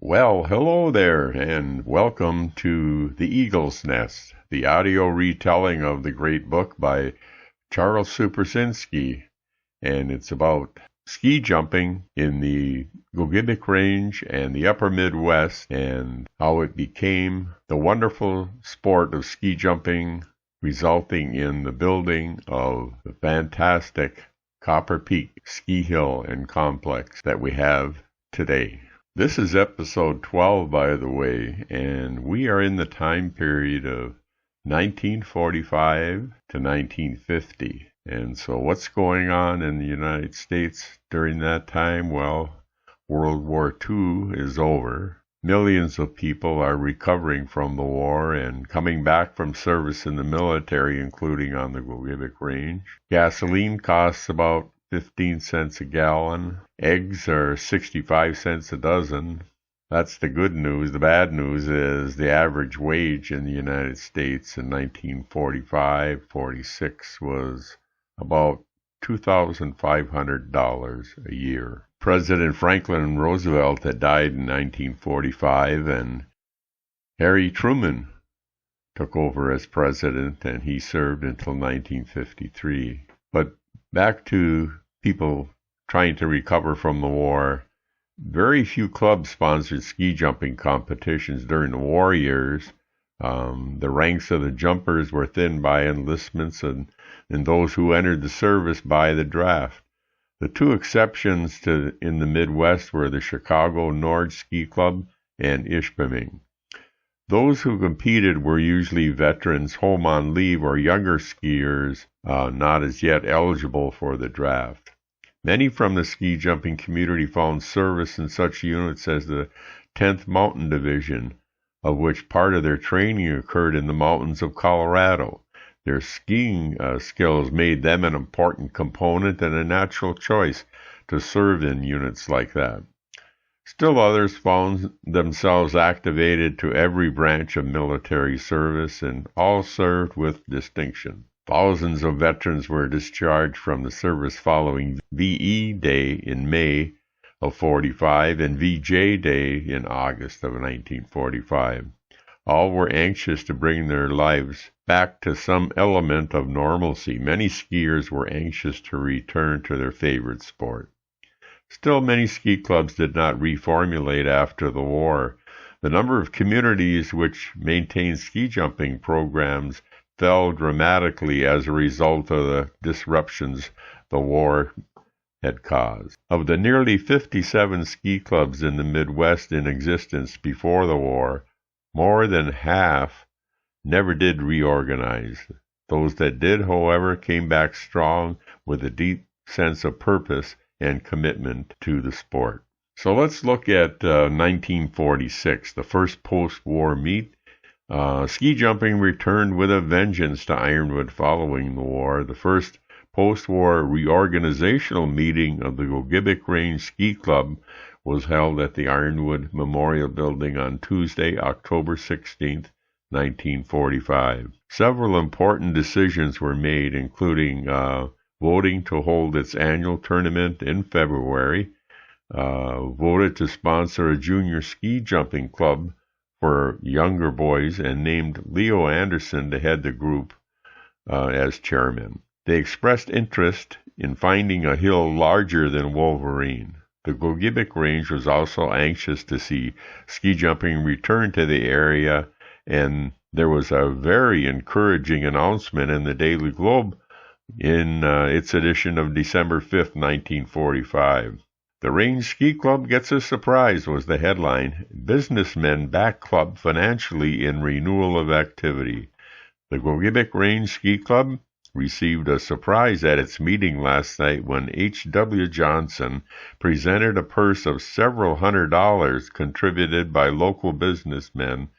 Well, hello there, and welcome to The Eagle's Nest, the audio retelling of the great book by Charles Supersinski, and it's about ski jumping in the Gogebic Range and the upper Midwest, and how it became the wonderful sport of ski jumping, resulting in the building of the fantastic Copper Peak ski hill and complex that we have today. This is episode 12, by the way, and we are in the time period of 1945 to 1950. And so what's going on in the United States during that time? Well, World War II is over. Millions of people are recovering from the war and coming back from service in the military, including on the Gogebic Range. Gasoline costs about 15 cents a gallon. Eggs are 65 cents a dozen. That's the good news. The bad news is the average wage in the United States in 1945-46 was about $2,500 a year. President Franklin Roosevelt had died in 1945, and Harry Truman took over as president, and he served until 1953. But back to people trying to recover from the war. Very few clubs sponsored ski jumping competitions during the war years. The ranks of the jumpers were thinned by enlistments and those who entered the service by the draft. The two exceptions in the Midwest were the Chicago Nord Ski Club and Ishpeming. Those who competed were usually veterans home on leave or younger skiers not as yet eligible for the draft. Many from the ski jumping community found service in such units as the 10th Mountain Division, of which part of their training occurred in the mountains of Colorado. Their skiing skills made them an important component and a natural choice to serve in units like that. Still others found themselves activated to every branch of military service, and all served with distinction. Thousands of veterans were discharged from the service following VE Day in May of 45 and VJ Day in August of 1945. All were anxious to bring their lives back to some element of normalcy. Many skiers were anxious to return to their favorite sport. Still, many ski clubs did not reformulate after the war. The number of communities which maintained ski jumping programs fell dramatically as a result of the disruptions the war had caused. Of the nearly 57 ski clubs in the Midwest in existence before the war, more than half never did reorganize. Those that did, however, came back strong with a deep sense of purpose and commitment to the sport. So let's look at 1946, the first post-war meet. Ski jumping returned with a vengeance to Ironwood following the war. The first post-war reorganizational meeting of the Gogebic Range Ski Club was held at the Ironwood Memorial Building on Tuesday, October 16, 1945. Several important decisions were made, including voting to hold its annual tournament in February, voted to sponsor a junior ski jumping club for younger boys, and named Leo Anderson to head the group as chairman. They expressed interest in finding a hill larger than Wolverine. The Gogebic Range was also anxious to see ski jumping return to the area, and there was a very encouraging announcement in the Daily Globe in its edition of December 5th, 1945. The Range Ski Club gets a surprise, was the headline. Businessmen back club financially in renewal of activity. The Gogebic Range Ski Club received a surprise at its meeting last night when H.W. Johnson presented a purse of several $100s contributed by local businessmen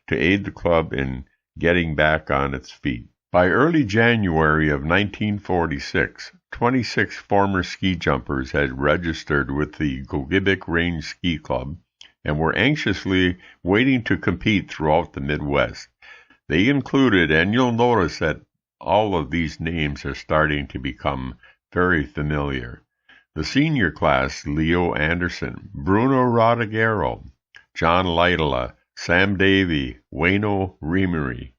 to aid the club in getting back on its feet. By early January of 1946, 26 former ski jumpers had registered with the Gogebic Range Ski Club and were anxiously waiting to compete throughout the Midwest. They included, and you'll notice that all of these names are starting to become very familiar. The senior class, Leo Anderson, Bruno Rodriguero, John Lytela, Sam Davey, Wayno Reamery.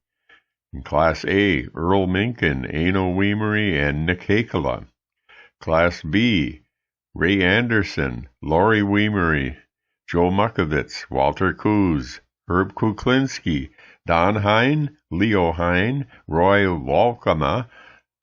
In Class A, Earl Minkin, Aino Weemery, and Nick Hakela. Class B, Ray Anderson, Laurie Weemery, Joe Muckowitz, Walter Coos, Herb Kuklinski, Don Hine, Leo Hine, Roy Walkama,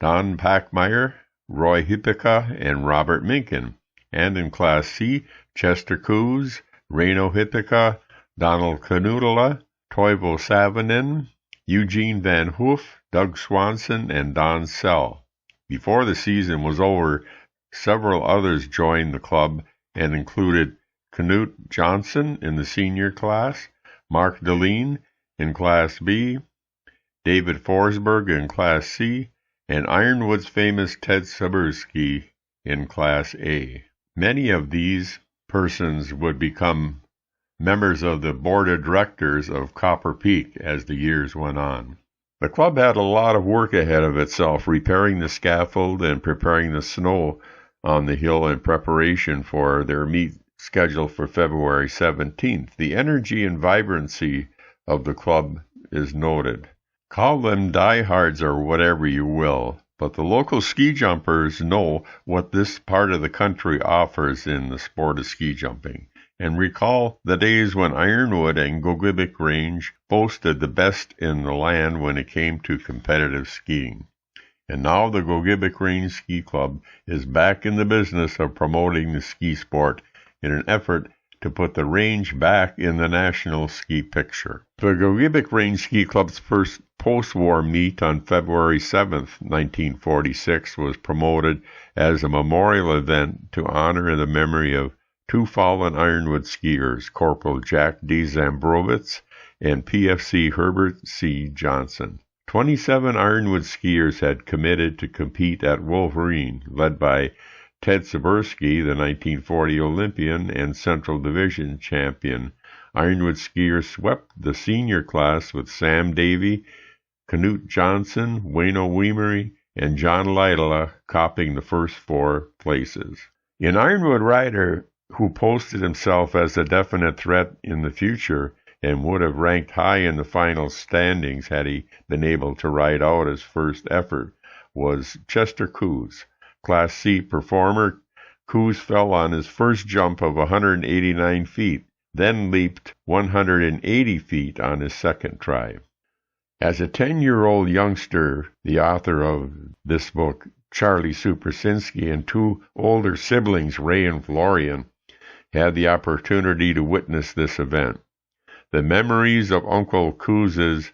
Don Packmeyer, Roy Hippica, and Robert Minkin. And in Class C, Chester Coos, Reno Hippica, Donald Canoodla, Toivo Savonen, Eugene Van Hoof, Doug Swanson, and Don Sell. Before the season was over, several others joined the club and included Knut Johnson in the senior class, Mark Deline in Class B, David Forsberg in Class C, and Ironwood's famous Ted Sabursky in Class A. Many of these persons would become members of the board of directors of Copper Peak as the years went on. The club had a lot of work ahead of itself, repairing the scaffold and preparing the snow on the hill in preparation for their meet scheduled for February 17th. The energy and vibrancy of the club is noted. Call them diehards or whatever you will, but the local ski jumpers know what this part of the country offers in the sport of ski jumping, and recall the days when Ironwood and Gogebic Range boasted the best in the land when it came to competitive skiing. And now the Gogebic Range Ski Club is back in the business of promoting the ski sport in an effort to put the range back in the national ski picture. The Gogebic Range Ski Club's first post-war meet on February 7, 1946, was promoted as a memorial event to honor the memory of two fallen Ironwood skiers, Corporal Jack D. Zambrowitz and PFC Herbert C. Johnson. 27 Ironwood skiers had committed to compete at Wolverine, led by Ted Sabursky, the 1940 Olympian and Central Division champion. Ironwood skiers swept the senior class with Sam Davey, Knut Johnson, Wayno Weemery, and John Lytela copying the first four places. An Ironwood rider who posted himself as a definite threat in the future and would have ranked high in the final standings had he been able to ride out his first effort was Chester Coos. Class C performer, Coos fell on his first jump of 189 feet, then leaped 180 feet on his second try. As a 10-year-old youngster, the author of this book, Charlie Suprasinski, and two older siblings, Ray and Florian, had the opportunity to witness this event. The memories of Uncle Coos's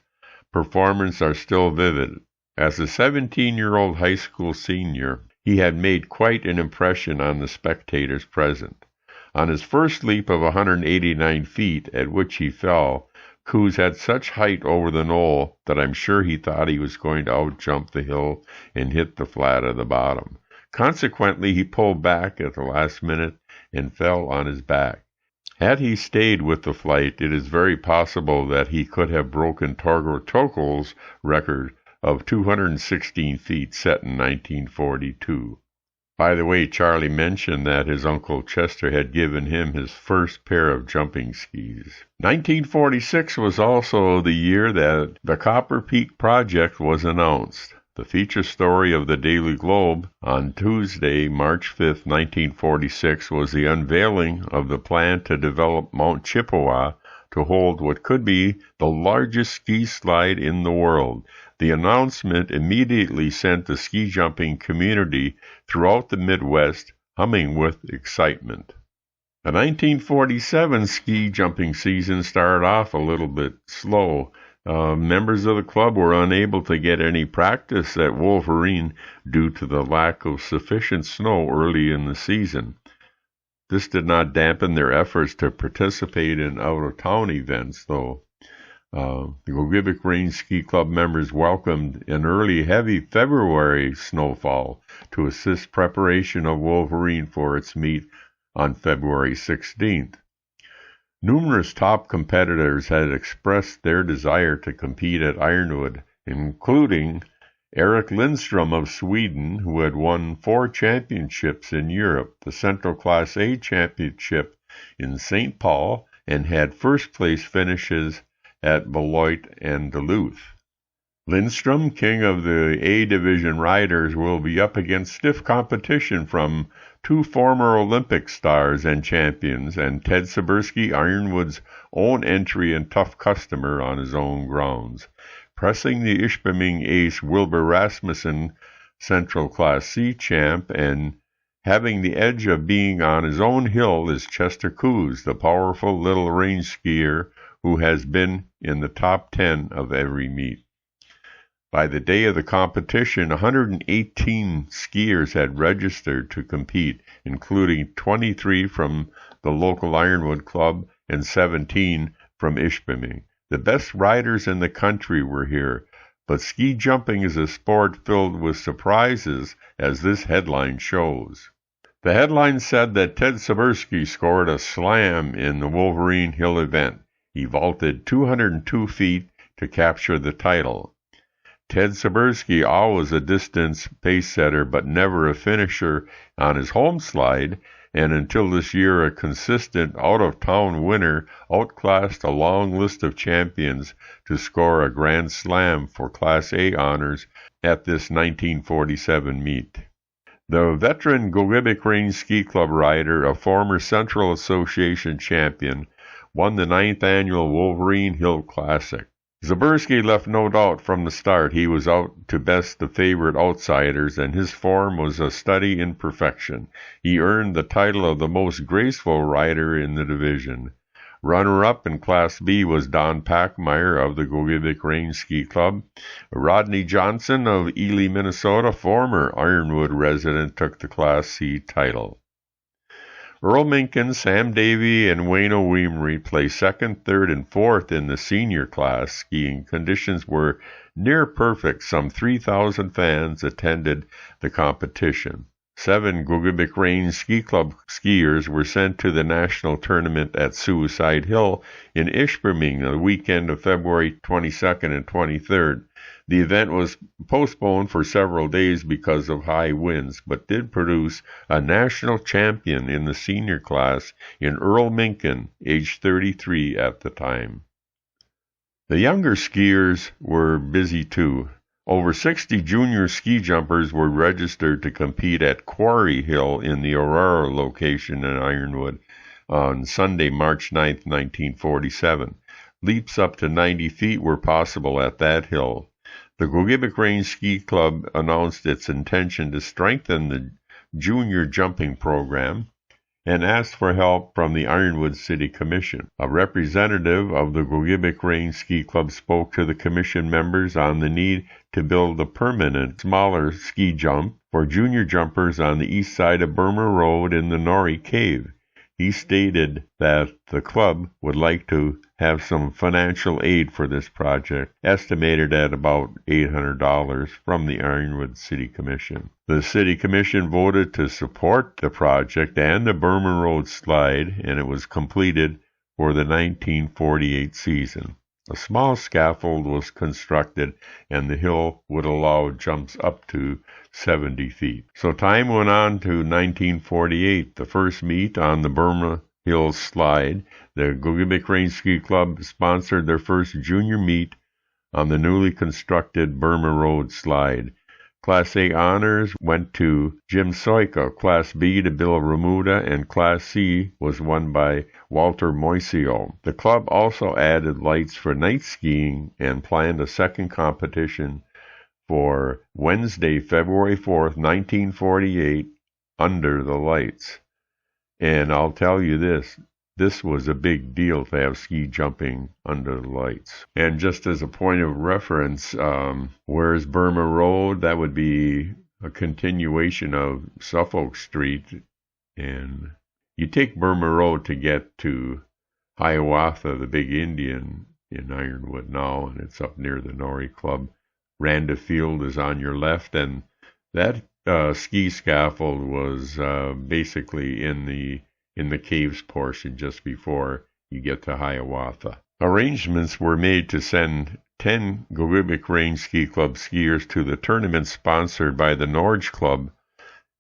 performance are still vivid. As a 17-year-old high school senior, he had made quite an impression on the spectators present. On his first leap of 189 feet, at which he fell, Coos had such height over the knoll that I'm sure he thought he was going to outjump the hill and hit the flat of the bottom. Consequently, he pulled back at the last minute and fell on his back. Had he stayed with the flight, it is very possible that he could have broken Torgor Tokol's record of 216 feet set in 1942. By the way, Charlie mentioned that his Uncle Chester had given him his first pair of jumping skis. 1946 was also the year that the Copper Peak Project was announced. The feature story of the Daily Globe on Tuesday, March 5, 1946, was the unveiling of the plan to develop Mount Chippewa to hold what could be the largest ski slide in the world. The announcement immediately sent the ski jumping community throughout the Midwest humming with excitement. The 1947 ski jumping season started off a little bit slow. Members of the club were unable to get any practice at Wolverine due to the lack of sufficient snow early in the season. This did not dampen their efforts to participate in out-of-town events, though. The Gogebic Range Ski Club members welcomed an early heavy February snowfall to assist preparation of Wolverine for its meet on February 16th. Numerous top competitors had expressed their desire to compete at Ironwood, including Eric Lindstrom of Sweden, who had won 4 championships in Europe, the Central Class A Championship in St. Paul, and had first-place finishes at Beloit and Duluth. Lindstrom, king of the A-Division riders, will be up against stiff competition from two former Olympic stars and champions, and Ted Seberski, Ironwood's own entry and tough customer on his own grounds. Pressing the Ishpeming ace Wilbur Rasmussen, Central Class C champ, and having the edge of being on his own hill is Chester Coos, the powerful little range skier who has been in the top 10 of every meet. By the day of the competition, 118 skiers had registered to compete, including 23 from the local Ironwood Club and 17 from Ishpeming. The best riders in the country were here, but ski jumping is a sport filled with surprises, as this headline shows. The headline said that Ted Seberski scored a slam in the Wolverine Hill event. He vaulted 202 feet to capture the title. Ted Seberski, always a distance pace setter but never a finisher on his home slide, and until this year a consistent out-of-town winner, outclassed a long list of champions to score a Grand Slam for Class A honors at this 1947 meet. The veteran Gogebic Range Ski Club rider, a former Central Association champion, won the 9th annual Wolverine Hill Classic. Seberski left no doubt from the start he was out to best the favorite outsiders, and his form was a study in perfection. He earned the title of the most graceful rider in the division. Runner-up in Class B was Don Packmeyer of the Gogebic Range Ski Club. Rodney Johnson of Ely, Minnesota, former Ironwood resident, took the Class C title. Earl Minkin, Sam Davey, and Wayne O'Weemery placed second, third, and fourth in the senior class. Skiing conditions were near perfect. Some 3,000 fans attended the competition. 7 Gogebic Range Ski Club skiers were sent to the national tournament at Suicide Hill in Ishpeming the weekend of February 22nd and 23rd. The event was postponed for several days because of high winds, but did produce a national champion in the senior class in Earl Minkin, aged 33 at the time. The younger skiers were busy too. Over 60 junior ski jumpers were registered to compete at Quarry Hill in the Aurora location in Ironwood on Sunday, March 9, 1947. Leaps up to 90 feet were possible at that hill. The Gogebic Range Ski Club announced its intention to strengthen the junior jumping program and asked for help from the Ironwood City Commission. A representative of the Gogebic Range Ski Club spoke to the commission members on the need to build a permanent, smaller ski jump for junior jumpers on the east side of Burma Road in the Norrie Cave. He stated that the club would like to have some financial aid for this project, estimated at about $800 from the Ironwood City Commission. The City Commission voted to support the project and the Burma Road slide, and it was completed for the 1948 season. A small scaffold was constructed, and the hill would allow jumps up to 70 feet. So time went on to 1948, the first meet on the Burma Hill slide. The Gogebic Range Ski Club sponsored their first junior meet on the newly constructed Burma Road slide. Class A honors went to Jim Soika, Class B to Bill Remuda, and Class C was won by Walter Moisio. The club also added lights for night skiing and planned a second competition for Wednesday, February 4th, 1948, under the lights. And I'll tell you this was a big deal to have ski jumping under the lights. And just as a point of reference, where's Burma Road? That would be a continuation of Suffolk Street. And you take Burma Road to get to Hiawatha, the big Indian in Ironwood now, and it's up near the Norrie Club. Randa Field is on your left, and that ski scaffold was basically in the caves portion just before you get to Hiawatha. Arrangements were made to send 10 Gogebic Range Ski Club skiers to the tournament sponsored by the Norge Club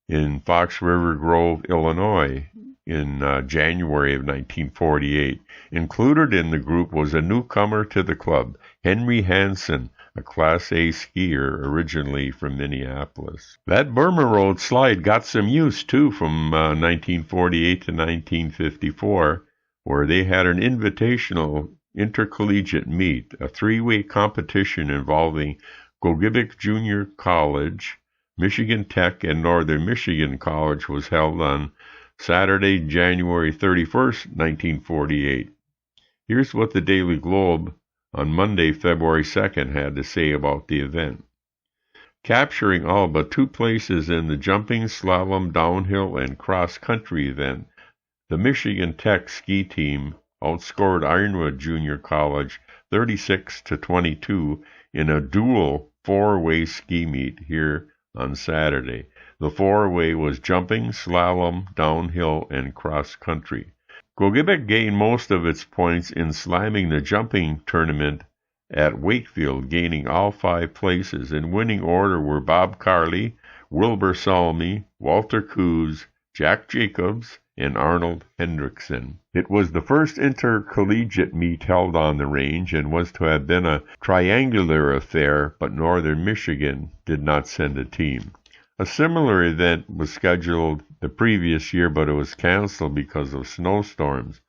in Fox River Grove, Illinois, in January of 1948. Included in the group was a newcomer to the club, Henry Hansen, a Class A skier originally from Minneapolis. That Burma Road slide got some use, too, from 1948 to 1954, where they had an invitational intercollegiate meet, a three-way competition involving Gogebic Junior College, Michigan Tech, and Northern Michigan College was held on Saturday, January 31st, 1948. Here's what the Daily Globe on Monday, February 2nd had to say about the event. Capturing all but two places in the jumping, slalom, downhill, and cross-country event, the Michigan Tech ski team outscored Ironwood Junior College 36-22 in a dual four-way ski meet here on Saturday. The four-way was jumping, slalom, downhill, and cross-country. Gogebic gained most of its points in slamming the jumping tournament at Wakefield, gaining all 5 places. In winning order were Bob Carley, Wilbur Salmi, Walter Coos, Jack Jacobs, and Arnold Hendrickson. It was the first intercollegiate meet held on the range and was to have been a triangular affair, but Northern Michigan did not send a team. A similar event was scheduled the previous year, but it was canceled because of snowstorms.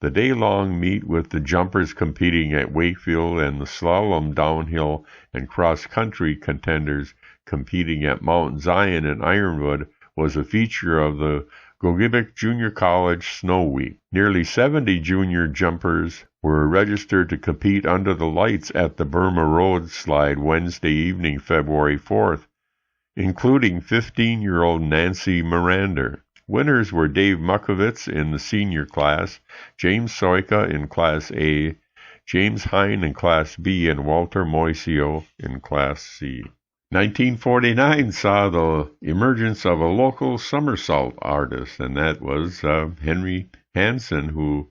The day-long meet with the jumpers competing at Wakefield and the slalom, downhill, and cross-country contenders competing at Mount Zion and Ironwood was a feature of the Gogebic Junior College Snow Week. Nearly 70 junior jumpers were registered to compete under the lights at the Burma Road slide Wednesday evening, February 4th, including 15-year-old Nancy Miranda. Winners were Dave Mukovitz in the senior class, James Soika in Class A, James Hine in Class B, and Walter Moisio in Class C. 1949 saw the emergence of a local somersault artist, and that was Henry Hansen, who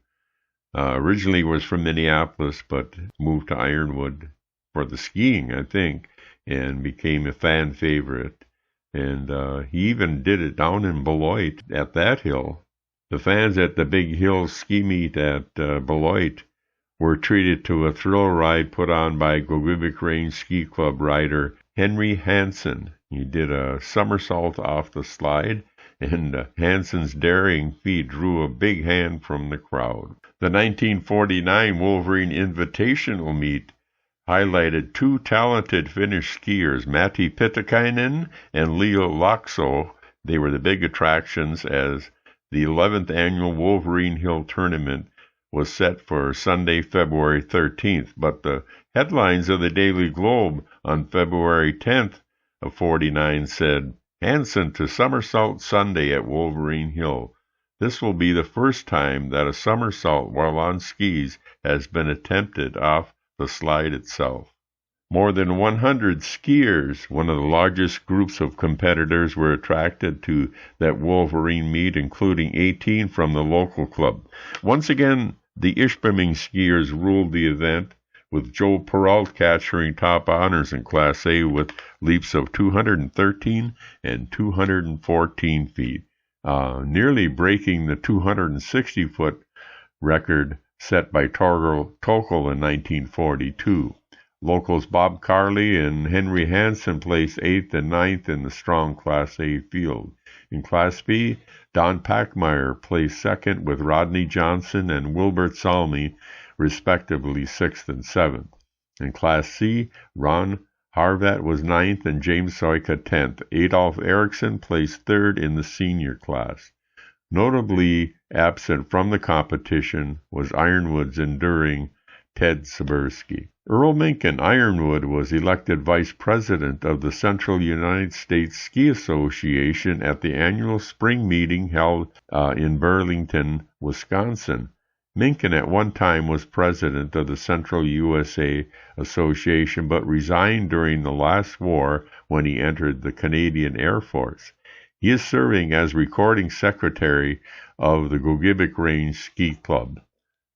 originally was from Minneapolis but moved to Ironwood for the skiing, I think, and became a fan favorite. And he even did it down in Beloit at that hill. The fans at the Big Hill ski meet at Beloit were treated to a thrill ride put on by Gogebic Range Ski Club rider Henry Hansen. He did a somersault off the slide, and Hansen's daring feat drew a big hand from the crowd. The 1949 Wolverine Invitational meet highlighted 2 talented Finnish skiers, Matti Pitikainen and Leo Laakso. They were the big attractions as the 11th annual Wolverine Hill tournament was set for Sunday, February 13th, but the headlines of the Daily Globe on February 10th of 49 said, Hansen to somersault Sunday at Wolverine Hill. This will be the first time that a somersault while on skis has been attempted off the slide itself. More than 100 skiers, one of the largest groups of competitors, were attracted to that Wolverine meet, including 18 from the local club. Once again, the Ishpeming skiers ruled the event, with Joe Peralt capturing top honors in Class A with leaps of 213 and 214 feet, nearly breaking the 260-foot record set by Torgel Tokel in 1942. Locals Bob Carley and Henry Hansen placed 8th and 9th in the strong Class A field. In Class B, Don Packmeyer placed 2nd with Rodney Johnson and Wilbert Salmi, respectively 6th and 7th. In Class C, Ron Harvat was 9th and James Soika 10th. Adolf Eriksson placed 3rd in the senior class. Notably absent from the competition was Ironwood's enduring Ted Sebersky. Earl Minkin, Ironwood, was elected vice president of the Central United States Ski Association at the annual spring meeting held in Burlington, Wisconsin. Minkin at one time was president of the Central USA Association, but resigned during the last war when he entered the Canadian Air Force. He is serving as recording secretary of the Gogebic Range Ski Club,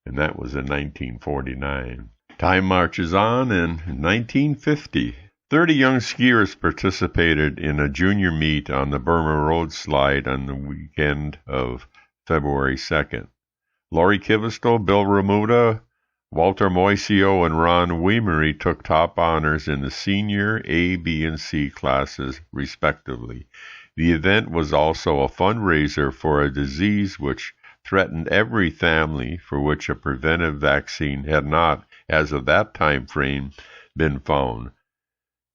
and that was in 1949. Time marches on, and in 1950, 30 young skiers participated in a junior meet on the Burma Road slide on the weekend of February 2nd. Laurie Kivisto, Bill Remuda, Walter Moisio, and Ron Weimery took top honors in the senior A, B, and C classes, respectively. The event was also a fundraiser for a disease which threatened every family for which a preventive vaccine had not, as of that time frame, been found.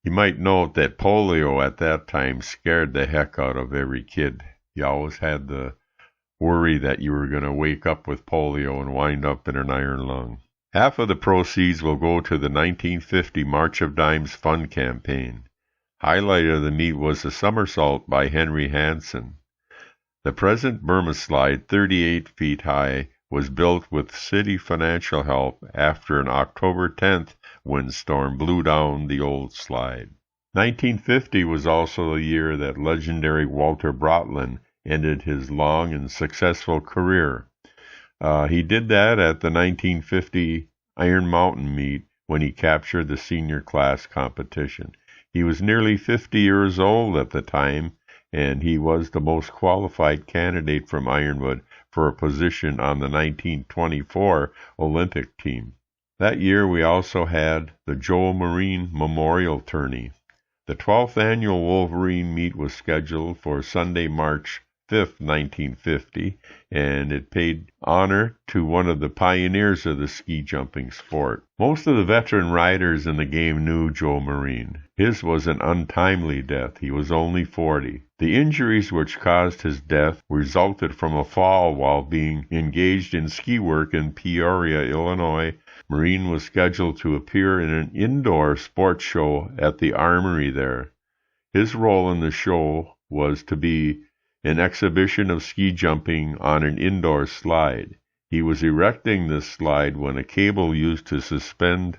You might note that polio at that time scared the heck out of every kid. You always had the worry that you were going to wake up with polio and wind up in an iron lung. Half of the proceeds will go to the 1950 March of Dimes Fund campaign. Highlight of the meet was a somersault by Henry Hansen. The present Burma slide, 38 feet high, was built with city financial help after an October 10th windstorm blew down the old slide. 1950 was also the year that legendary Walter Brotland ended his long and successful career. He did that at the 1950 Iron Mountain meet when he captured the senior class competition. He was nearly 50 years old at the time, and he was the most qualified candidate from Ironwood for a position on the 1924 Olympic team. That year we also had the Joel Marine Memorial Tourney. The 12th annual Wolverine meet was scheduled for Sunday, March 5th, 1950, and it paid honor to one of the pioneers of the ski jumping sport. Most of the veteran riders in the game knew Joe Marine. His was an untimely death. He was only 40. The injuries which caused his death resulted from a fall while being engaged in ski work in Peoria, Illinois. Marine was scheduled to appear in an indoor sports show at the Armory there. His role in the show was to be an exhibition of ski jumping on an indoor slide. He was erecting this slide when a cable used to suspend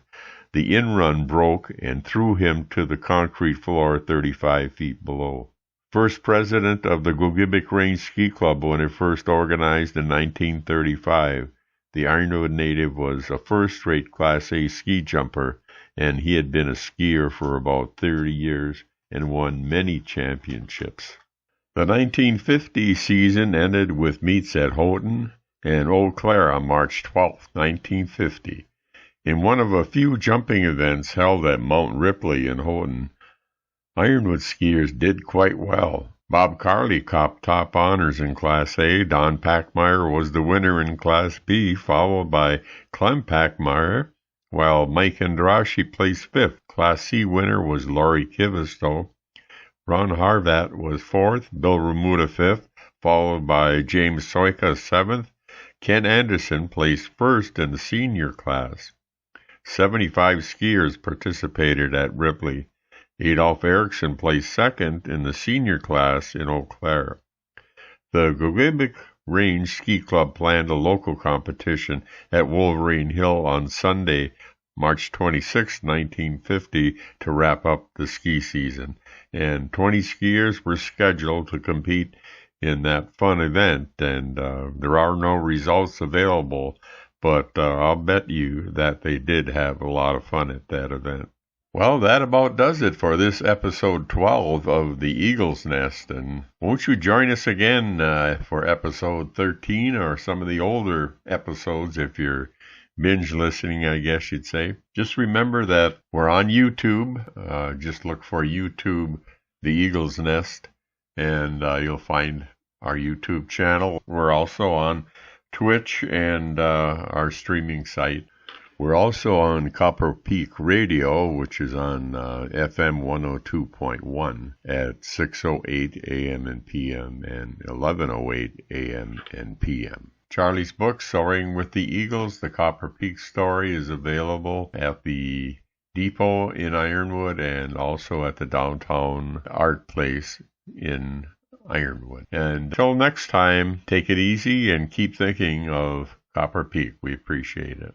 the in-run broke and threw him to the concrete floor 35 feet below. First president of the Gogebic Range Ski Club when it first organized in 1935, the Ironwood native was a first-rate Class A ski jumper, and he had been a skier for about 30 years and won many championships. The 1950 season ended with meets at Houghton and Eau Claire on March 12, 1950. In one of a few jumping events held at Mount Ripley in Houghton, Ironwood skiers did quite well. Bob Carley copped top honors in Class A. Don Packmeyer was the winner in Class B, followed by Clem Packmeyer, while Mike Andraschi placed fifth. Class C winner was Laurie Kivisto. Ron Harvat was fourth, Bill Remuda fifth, followed by James Soika seventh. Ken Anderson placed first in the senior class. 75 skiers participated at Ripley. Adolf Erickson placed second in the senior class in Eau Claire. The Gogebic Range Ski Club planned a local competition at Wolverine Hill on Sunday, March 26, 1950, to wrap up the ski season, and 20 skiers were scheduled to compete in that fun event, and there are no results available, but I'll bet you that they did have a lot of fun at that event. Well, that about does it for this episode 12 of The Eagle's Nest, and won't you join us again for episode 13 or some of the older episodes if you're binge listening, I guess you'd say. Just remember that we're on YouTube. Just look for YouTube, The Eagle's Nest, and you'll find our YouTube channel. We're also on Twitch and our streaming site. We're also on Copper Peak Radio, which is on FM 102.1 at 6:08 a.m. and p.m. and 11:08 a.m. and p.m. Charlie's book, Soaring with the Eagles, The Copper Peak Story, is available at the Depot in Ironwood and also at the Downtown Art Place in Ironwood. And until next time, take it easy and keep thinking of Copper Peak. We appreciate it.